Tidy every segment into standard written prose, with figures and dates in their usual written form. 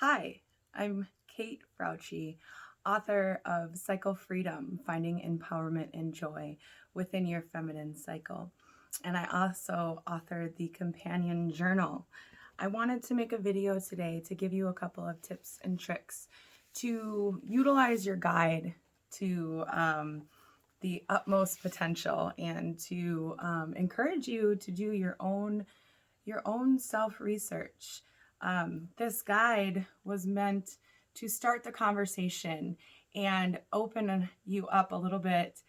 Hi, I'm Kate Frauchi, author of Cycle Freedom, Finding Empowerment and Joy Within Your Feminine Cycle. And I also authored the Companion Journal. I wanted to make a video today to give you a couple of tips and tricks to utilize your guide to the utmost potential and to encourage you to do your own self-research. This guide was meant to start the conversation and open you up a little bit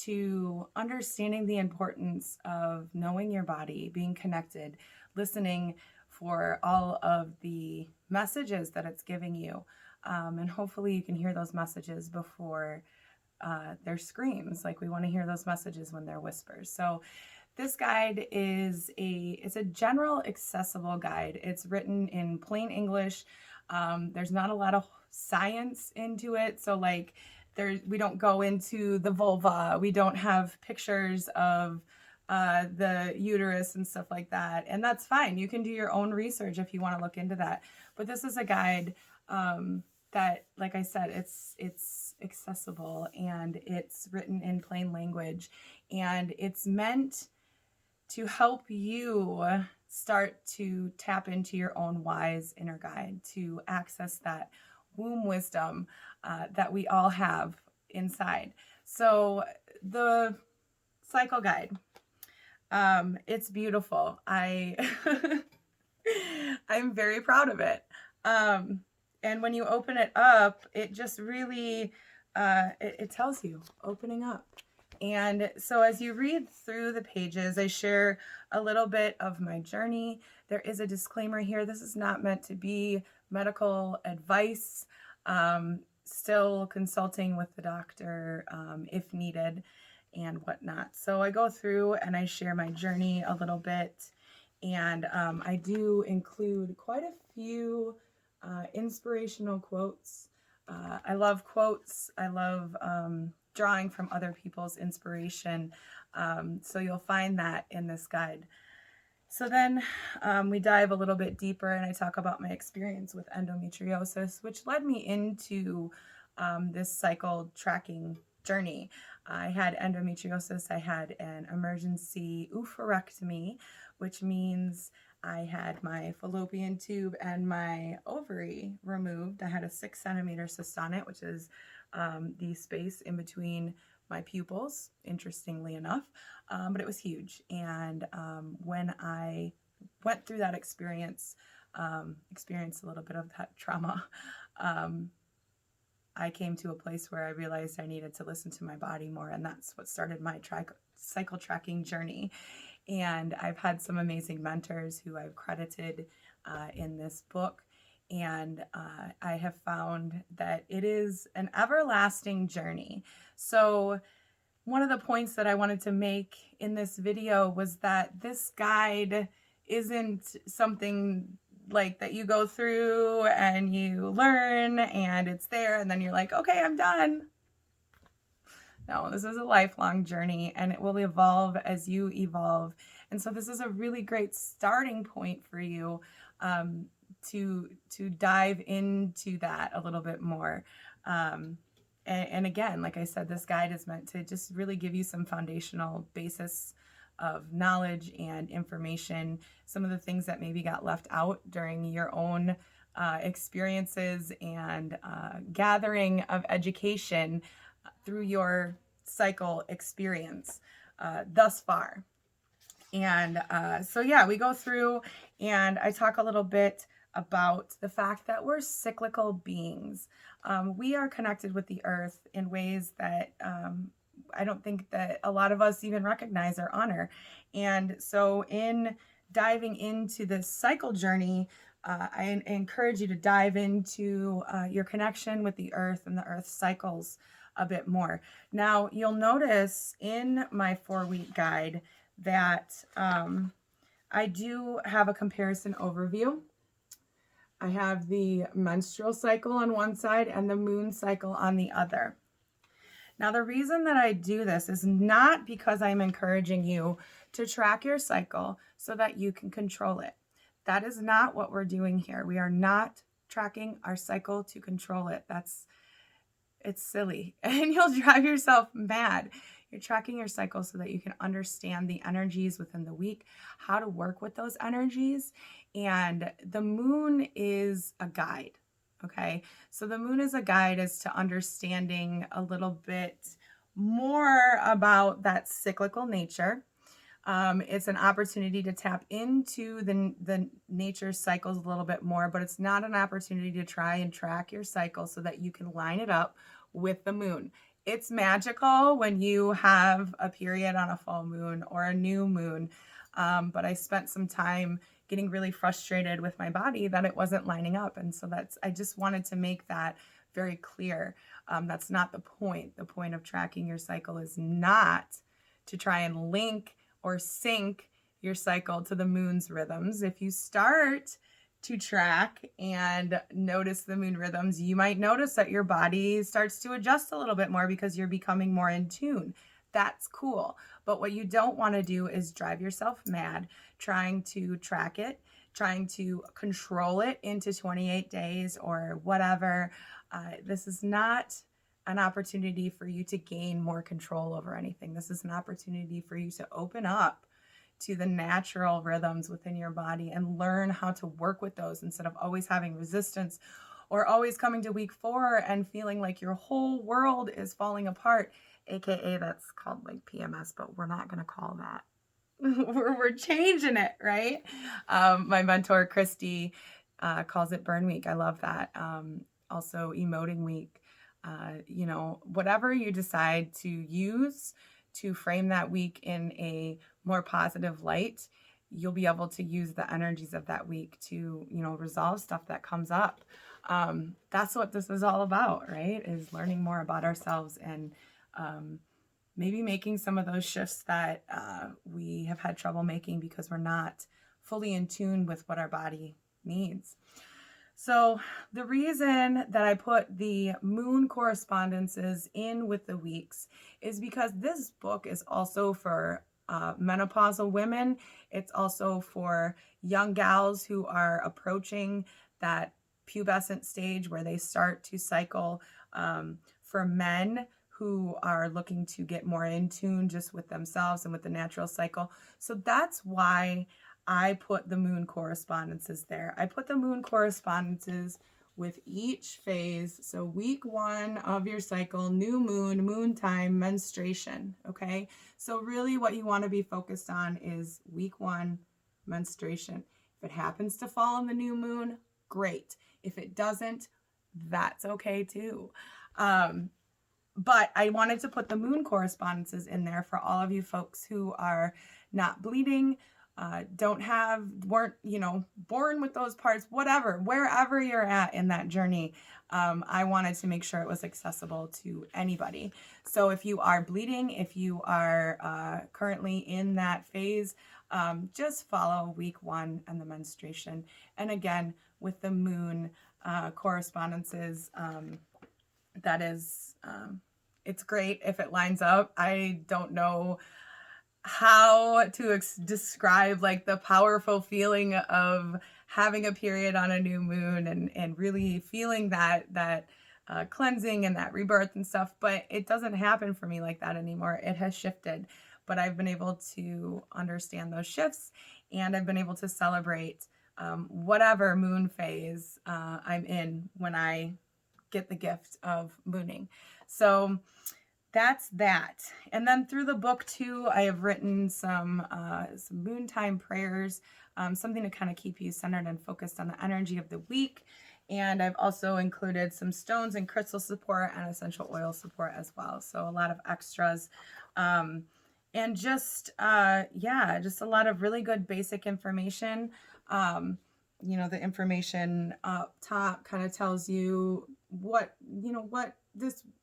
to understanding the importance of knowing your body, being connected, listening for all of the messages that it's giving you. And hopefully you can hear those messages before they're screams. Like, we want to hear those messages when they're whispers. So this guide is it's a general accessible guide. It's written in plain English. There's not a lot of science into it. So like we don't go into the vulva. We don't have pictures of the uterus and stuff like that. And that's fine. You can do your own research if you want to look into that. But this is a guide that, like I said, it's accessible and it's written in plain language, and it's meant to help you start to tap into your own wise inner guide, to access that womb wisdom that we all have inside. So the cycle guide, it's beautiful. I'm very proud of it. And when you open it up, it just really, it tells you opening up. And so as you read through the pages, I share a little bit of my journey. There is a disclaimer here. This is not meant to be medical advice. Still consulting with the doctor if needed and whatnot. So I go through and I share my journey a little bit. And I do include quite a few inspirational quotes. I love quotes. I love drawing from other people's inspiration. So you'll find that in this guide. So then we dive a little bit deeper and I talk about my experience with endometriosis, which led me into this cycle tracking journey. I had endometriosis. I had an emergency oophorectomy, which means I had my fallopian tube and my ovary removed. I had a 6-centimeter cyst on it, which is the space in between my pupils, interestingly enough, but it was huge. And when I went through that experience, experienced a little bit of that trauma, I came to a place where I realized I needed to listen to my body more, and that's what started my cycle tracking journey. And I've had some amazing mentors who I've credited in this book. And I have found that it is an everlasting journey. So one of the points that I wanted to make in this video was that this guide isn't something like that you go through and you learn and it's there and then you're like, okay, I'm done. No, this is a lifelong journey and it will evolve as you evolve. And so this is a really great starting point for you to dive into that a little bit more. And again, like I said, this guide is meant to just really give you some foundational basis of knowledge and information, some of the things that maybe got left out during your own experiences and gathering of education through your cycle experience thus far. And so yeah, we go through and I talk a little bit about the fact that we're cyclical beings. We are connected with the earth in ways that I don't think that a lot of us even recognize or honor. And so in diving into this cycle journey, I encourage you to dive into your connection with the earth and the earth cycles a bit more. Now, you'll notice in my 4-week guide that I do have a comparison overview. I have the menstrual cycle on one side and the moon cycle on the other. Now, the reason that I do this is not because I'm encouraging you to track your cycle so that you can control it. That is not what we're doing here. We are not tracking our cycle to control it. It's silly and you'll drive yourself mad. You're tracking your cycle so that you can understand the energies within the week, how to work with those energies. And the moon is a guide. Okay. So the moon is a guide as to understanding a little bit more about that cyclical nature. It's an opportunity to tap into the nature cycles a little bit more, but it's not an opportunity to try and track your cycle so that you can line it up with the moon. It's magical when you have a period on a full moon or a new moon. But I spent some time getting really frustrated with my body that it wasn't lining up. And so I just wanted to make that very clear. That's not the point. The point of tracking your cycle is not to try and link or sync your cycle to the moon's rhythms. If you start to track and notice the moon rhythms, you might notice that your body starts to adjust a little bit more because you're becoming more in tune. That's cool. But what you don't want to do is drive yourself mad trying to track it, trying to control it into 28 days or whatever. This is not an opportunity for you to gain more control over anything. This is an opportunity for you to open up to the natural rhythms within your body and learn how to work with those instead of always having resistance or always coming to week 4 and feeling like your whole world is falling apart, aka that's called like PMS, but we're not going to call that. We're changing it, right? My mentor Christy calls it burn week. I love that. Also emoting week. Whatever you decide to use to frame that week in a more positive light, you'll be able to use the energies of that week to, resolve stuff that comes up. That's what this is all about, right? Is learning more about ourselves and maybe making some of those shifts that we have had trouble making because we're not fully in tune with what our body needs. So the reason that I put the moon correspondences in with the weeks is because this book is also for menopausal women. It's also for young gals who are approaching that pubescent stage where they start to cycle, for men who are looking to get more in tune just with themselves and with the natural cycle. So that's why I put the moon correspondences there. I put the moon correspondences with each phase. So week 1 of your cycle, new moon, moon time, menstruation. Okay. So really what you want to be focused on is week 1, menstruation. If it happens to fall on the new moon, great. If it doesn't, that's okay too. But I wanted to put the moon correspondences in there for all of you folks who are not bleeding, weren't, born with those parts, whatever, wherever you're at in that journey. I wanted to make sure it was accessible to anybody. So if you are bleeding, if you are currently in that phase, just follow week 1 and the menstruation. And again, with the moon correspondences, that is, it's great if it lines up. I don't know how to describe like the powerful feeling of having a period on a new moon and really feeling that cleansing and that rebirth and stuff, but it doesn't happen for me like that anymore. It has shifted, but I've been able to understand those shifts and I've been able to celebrate whatever moon phase I'm in when I get the gift of mooning. So that's that. And then through the book too, I have written some moontime prayers, something to kind of keep you centered and focused on the energy of the week. And I've also included some stones and crystal support and essential oil support as well. So a lot of extras. And just a lot of really good basic information. The information up top kind of tells you what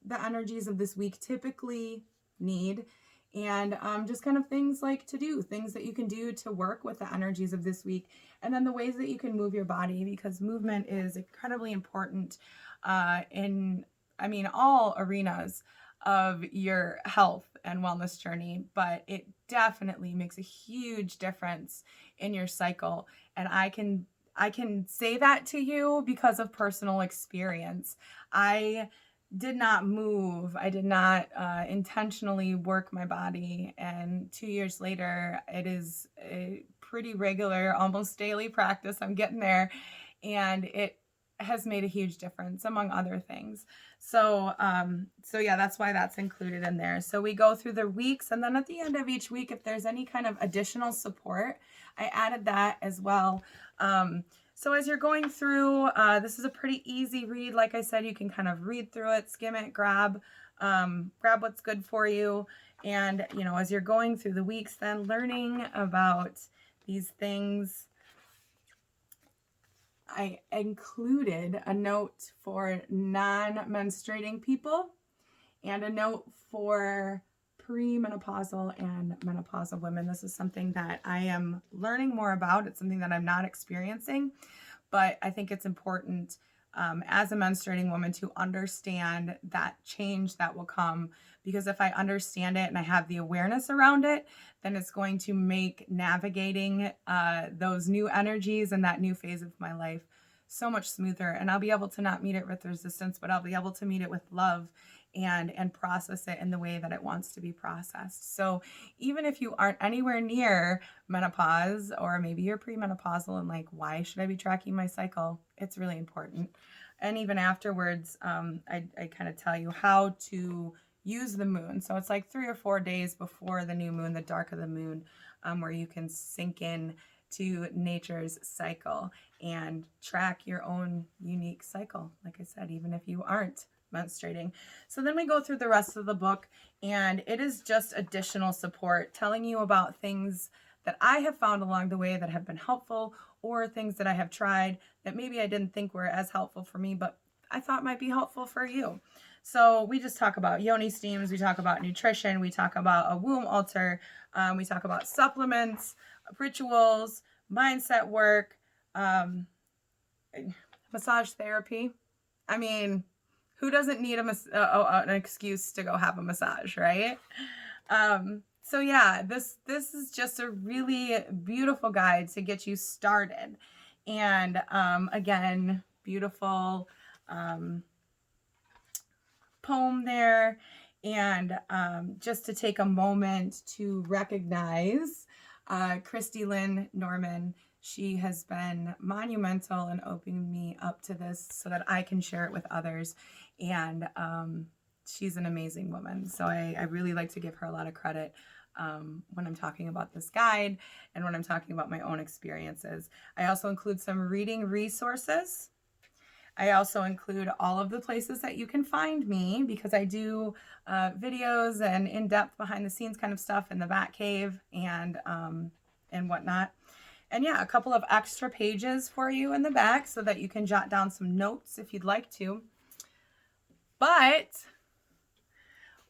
the energies of this week typically need, and just kind of things that you can do to work with the energies of this week, and then the ways that you can move your body, because movement is incredibly important in all arenas of your health and wellness journey, but it definitely makes a huge difference in your cycle. And I can I can say that to you because of personal experience. I did not move. I did not intentionally work my body. And 2 years later, it is a pretty regular, almost daily practice. I'm getting there. And it has made a huge difference, among other things. So yeah, that's why that's included in there. So we go through the weeks, and then at the end of each week, if there's any kind of additional support, I added that as well. So as you're going through, this is a pretty easy read. Like I said, you can kind of read through it, skim it, grab what's good for you. And, as you're going through the weeks, then learning about these things, I included a note for non-menstruating people and a note for premenopausal and menopausal women. This is something that I am learning more about. It's something that I'm not experiencing, but I think it's important as a menstruating woman to understand that change that will come, because if I understand it and I have the awareness around it, then it's going to make navigating those new energies and that new phase of my life so much smoother. And I'll be able to not meet it with resistance, but I'll be able to meet it with love and process it in the way that it wants to be processed. So even if you aren't anywhere near menopause, or maybe you're premenopausal and like, why should I be tracking my cycle? It's really important. And even afterwards, I kind of tell you how to use the moon. So it's like 3 or 4 days before the new moon, the dark of the moon, where you can sink in to nature's cycle and track your own unique cycle. Like I said, even if you aren't menstruating. So then we go through the rest of the book, and it is just additional support, telling you about things that I have found along the way that have been helpful, or things that I have tried that maybe I didn't think were as helpful for me, but I thought might be helpful for you. So we just talk about yoni steams, we talk about nutrition, we talk about a womb altar, we talk about supplements, rituals, mindset work, massage therapy. I mean, who doesn't need an excuse to go have a massage, right? So yeah, this is just a really beautiful guide to get you started. And again, beautiful poem there. And just to take a moment to recognize Christy Lynn Norman. She has been monumental in opening me up to this so that I can share it with others. And she's an amazing woman. So I really like to give her a lot of credit when I'm talking about this guide and when I'm talking about my own experiences. I also include some reading resources. I also include all of the places that you can find me, because I do videos and in-depth behind the scenes kind of stuff in the Batcave and whatnot. And yeah, a couple of extra pages for you in the back so that you can jot down some notes if you'd like to. But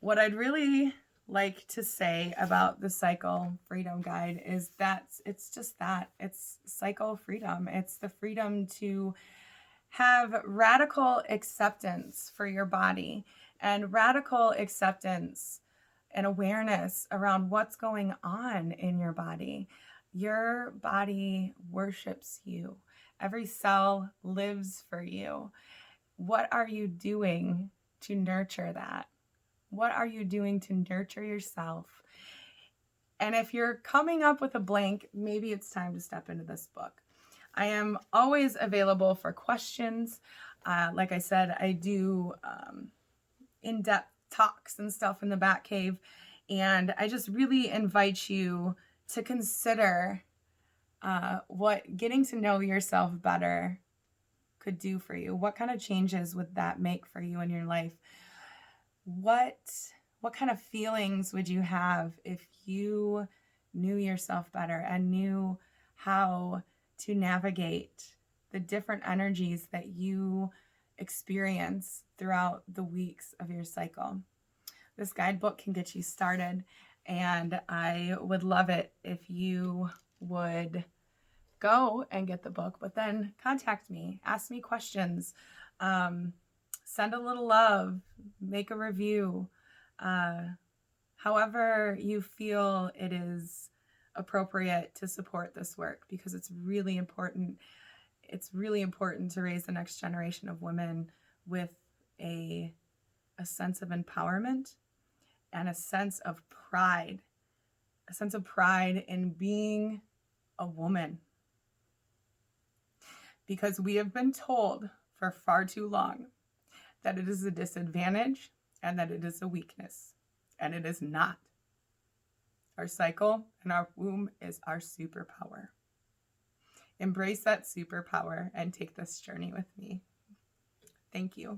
what I'd really like to say about the Cycle Freedom Guide is that it's cycle freedom. It's the freedom to have radical acceptance for your body, and radical acceptance and awareness around what's going on in your body. Your body worships you. Every cell lives for you. What are you doing to nurture that? What are you doing to nurture yourself? And if you're coming up with a blank, maybe it's time to step into this book. I am always available for questions. Like I said, I do in-depth talks and stuff in the Batcave. And I just really invite you to consider what getting to know yourself better could do for you. What kind of changes would that make for you in your life? What kind of feelings would you have if you knew yourself better and knew how to navigate the different energies that you experience throughout the weeks of your cycle? This guidebook can get you started, and I would love it if you would go and get the book, but then contact me, ask me questions, send a little love, make a review, however you feel it is appropriate to support this work, because it's really important. it's really important to raise the next generation of women with a sense of empowerment and a sense of pride in being a woman. Because we have been told for far too long that it is a disadvantage and that it is a weakness. And it is not. Our cycle and our womb is our superpower. Embrace that superpower and take this journey with me. Thank you.